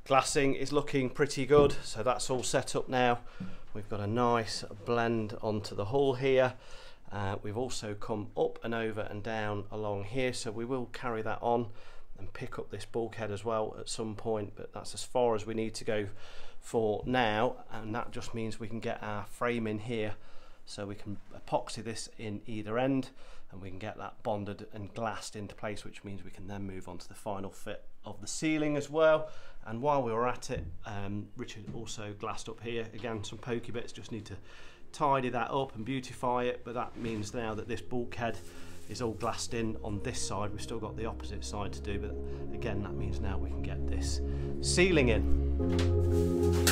Glassing is looking pretty good, so that's all set up now. We've got a nice blend onto the hull here. We've also come up and over and down along here, so we will carry that on and pick up this bulkhead as well at some point, but that's as far as we need to go for now, and that just means we can get our frame in here, so we can epoxy this in either end and we can get that bonded and glassed into place, which means we can then move on to the final fit of the ceiling as well. And while we were at it, Richard also glassed up here again, some pokey bits, just need to tidy that up and beautify it, but that means now that this bulkhead is all glassed in on this side. We've still got the opposite side to do, but again that means now we can get this ceiling in.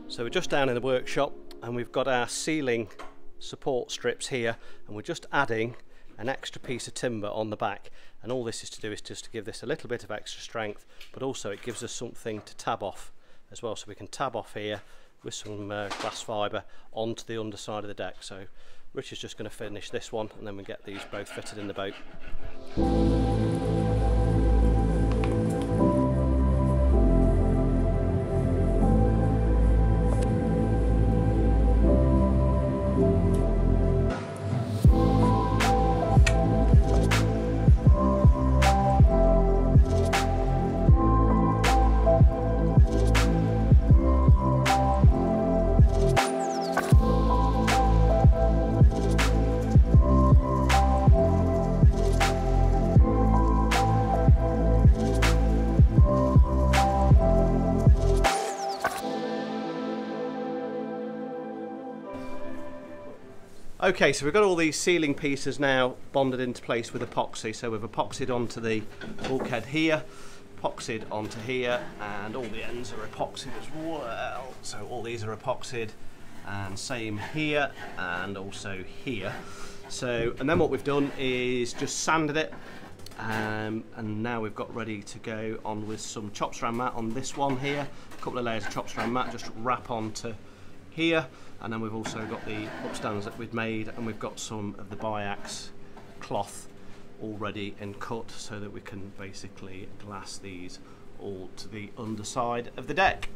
So we're just down in the workshop and we've got our ceiling support strips here, and we're just adding an extra piece of timber on the back, and all this is to do is just to give this a little bit of extra strength, but also it gives us something to tab off as well, so we can tab off here with some glass fibre onto the underside of the deck. So Rich is just going to finish this one and then we get these both fitted in the boat. Okay, so we've got all these ceiling pieces now bonded into place with epoxy. So we've epoxied onto the bulkhead here, epoxied onto here, and all the ends are epoxied as well. So all these are epoxied, and same here and also here. So, and then what we've done is just sanded it, and now we've got ready to go on with some chop strand mat on this one here. A couple of layers of chop strand mat, just wrap onto here, and then we've also got the upstands that we've made, and we've got some of the YACHT cloth already and cut so that we can basically glass these all to the underside of the deck.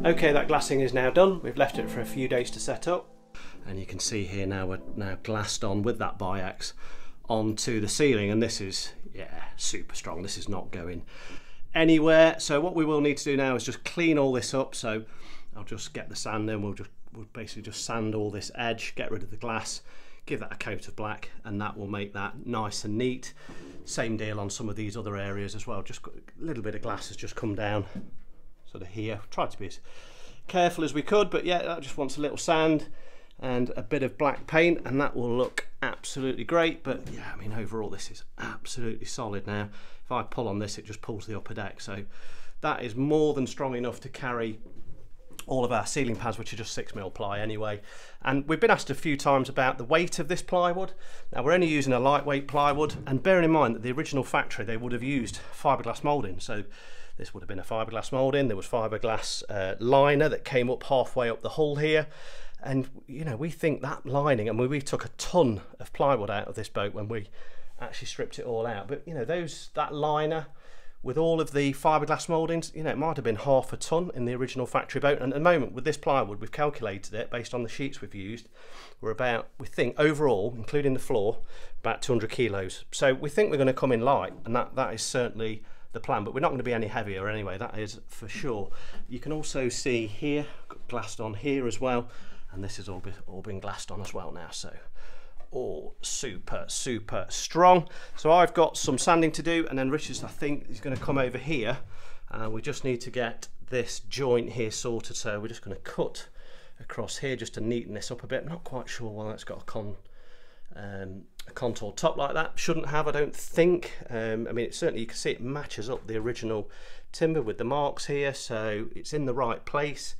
Okay, that glassing is now done. We've left it for a few days to set up, and you can see here now we're now glassed on with that YACHT onto the ceiling, and this is, yeah, super strong. This is not going anywhere. So what we will need to do now is just clean all this up. So I'll just get the sand in. We'll basically just sand all this edge, get rid of the glass, give that a coat of black, and that will make that nice and neat. Same deal on some of these other areas as well. Just a little bit of glass has just come down sort of here. Tried to be as careful as we could, but yeah, that just wants a little sand and a bit of black paint, and that will look absolutely great. But yeah, I mean, overall this is absolutely solid now. If I pull on this, it just pulls the upper deck, so that is more than strong enough to carry all of our ceiling pads, which are just 6mm ply anyway. And we've been asked a few times about the weight of this plywood. Now we're only using a lightweight plywood, and bearing in mind that the original factory, they would have used fiberglass moulding. So this would have been a fiberglass moulding. There was fiberglass liner that came up halfway up the hull here. And you know, we think that lining, and we took a ton of plywood out of this boat when we actually stripped it all out. But you know, that liner with all of the fiberglass mouldings, you know, it might have been half a ton in the original factory boat. And at the moment with this plywood, we've calculated it based on the sheets we've used. We're about, we think overall, including the floor, about 200 kilos. So we think we're going to come in light, and that is certainly the plan, but we're not going to be any heavier anyway, that is for sure. You can also see here, got glassed on here as well, and this has all been glassed on as well now, so all super strong. So I've got some sanding to do, and then Richard's, I think, is going to come over here, and we just need to get this joint here sorted. So we're just going to cut across here just to neaten this up a bit. I'm not quite sure why that's got a contour top like that. Shouldn't have, I don't think. I mean, it certainly, you can see it matches up the original timber with the marks here, so it's in the right place,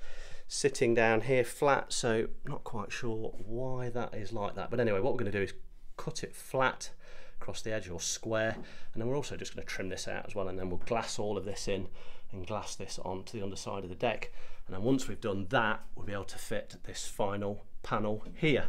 sitting down here flat. So not quite sure why that is like that, but anyway, what we're going to do is cut it flat across the edge, or square, and then we're also just going to trim this out as well, and then we'll glass all of this in and glass this onto the underside of the deck. And then once we've done that, we'll be able to fit this final panel here.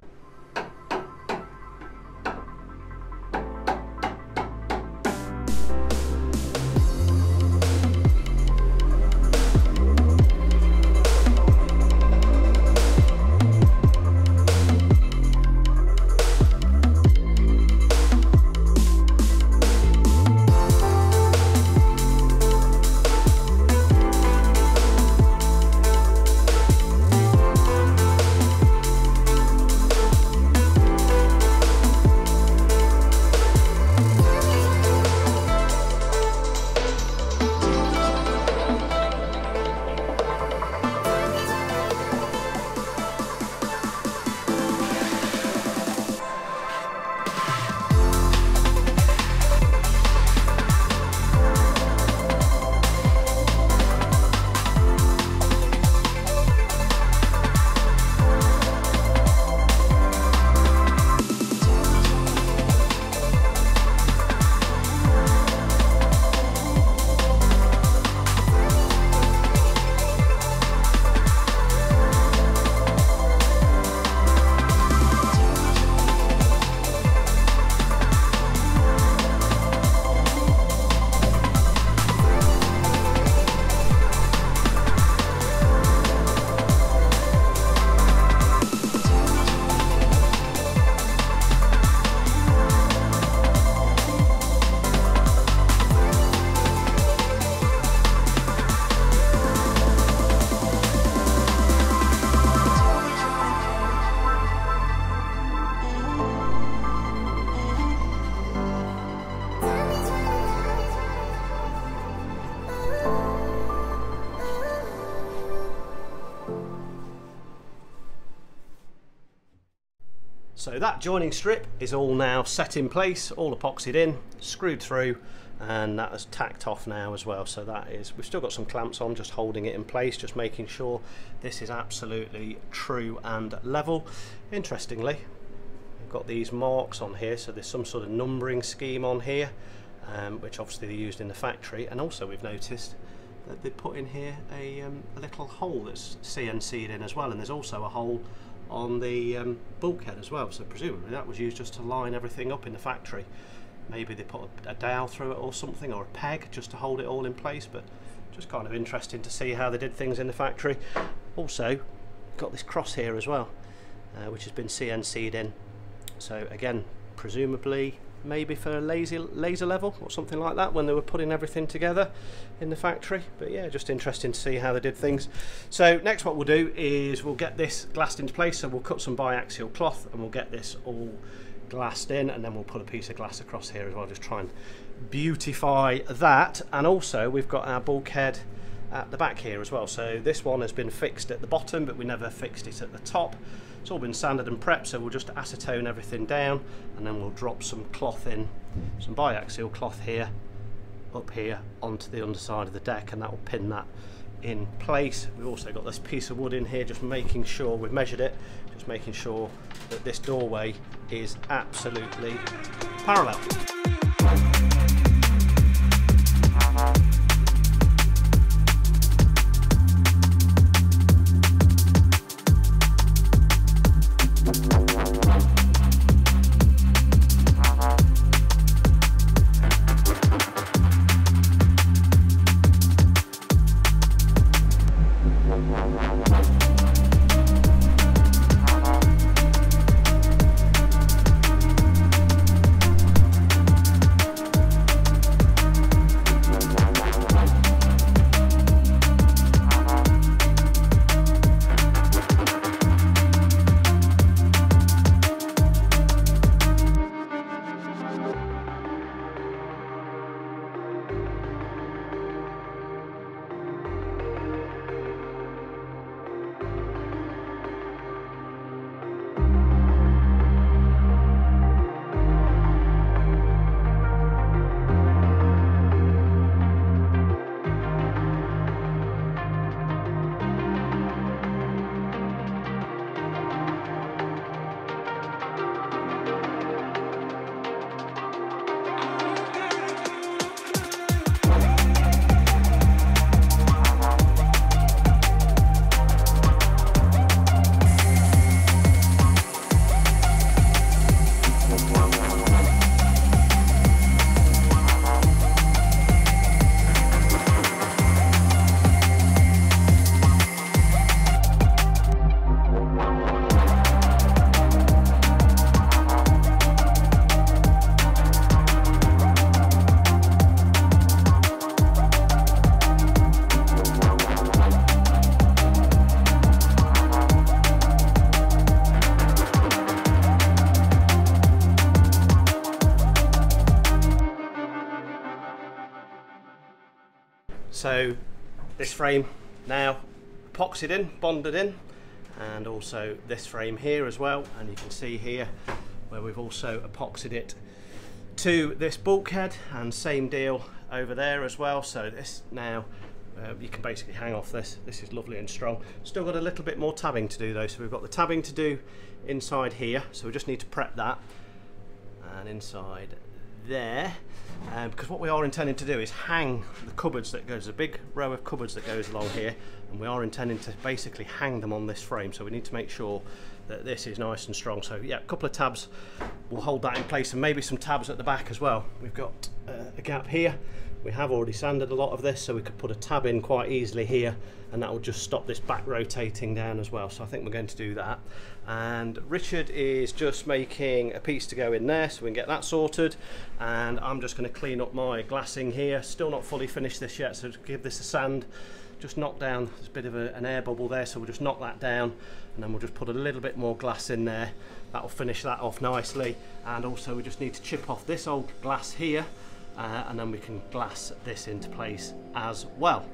So that joining strip is all now set in place, all epoxied in, screwed through, and that is tacked off now as well. So that is, we've still got some clamps on just holding it in place, just making sure this is absolutely true and level. Interestingly, we've got these marks on here, so there's some sort of numbering scheme on here, which obviously they used in the factory. And also we've noticed that they put in here a little hole that's CNC'd in as well, and there's also a hole on the bulkhead as well, so presumably that was used just to line everything up in the factory. Maybe they put a dowel through it or something, or a peg just to hold it all in place, but just kind of interesting to see how they did things in the factory. Also got this cross here as well, which has been CNC'd in, so again presumably maybe for a laser level or something like that when they were putting everything together in the factory. But yeah, just interesting to see how they did things. So next what we'll do is we'll get this glassed into place, so we'll cut some biaxial cloth and we'll get this all glassed in, and then we'll put a piece of glass across here as well, just try and beautify that. And also we've got our bulkhead at the back here as well, so this one has been fixed at the bottom but we never fixed it at the top. It's all been sanded and prepped, so we'll just acetone everything down and then we'll drop some cloth in, some biaxial cloth here, up here onto the underside of the deck, and that will pin that in place. We've also got this piece of wood in here, just making sure, we've measured it, just making sure that this doorway is absolutely parallel. So this frame now epoxied in, bonded in, and also this frame here as well, and you can see here where we've also epoxied it to this bulkhead, and same deal over there as well. So this now you can basically hang off this. This is lovely and strong. Still got a little bit more tabbing to do though, so we've got the tabbing to do inside here, so we just need to prep that, and inside there, because what we are intending to do is hang the cupboards that goes, a big row of cupboards that goes along here, and we are intending to basically hang them on this frame, so we need to make sure that this is nice and strong. So yeah, a couple of tabs will hold that in place, and maybe some tabs at the back as well. We've got a gap here. We have already sanded a lot of this, so we could put a tab in quite easily here, and that will just stop this back rotating down as well. So I think we're going to do that. And Richard is just making a piece to go in there, so we can get that sorted. And I'm just going to clean up my glassing here. Still not fully finished this yet, so give this a sand. Just knock down, there's a bit of an air bubble there, so we'll just knock that down, and then we'll just put a little bit more glass in there. That'll finish that off nicely. And also we just need to chip off this old glass here, and then we can glass this into place as well.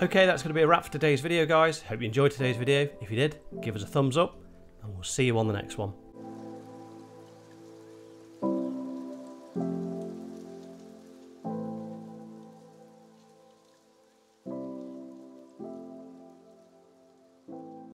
Okay, that's going to be a wrap for today's video, guys. Hope you enjoyed today's video. If you did, give us a thumbs up, and we'll see you on the next one.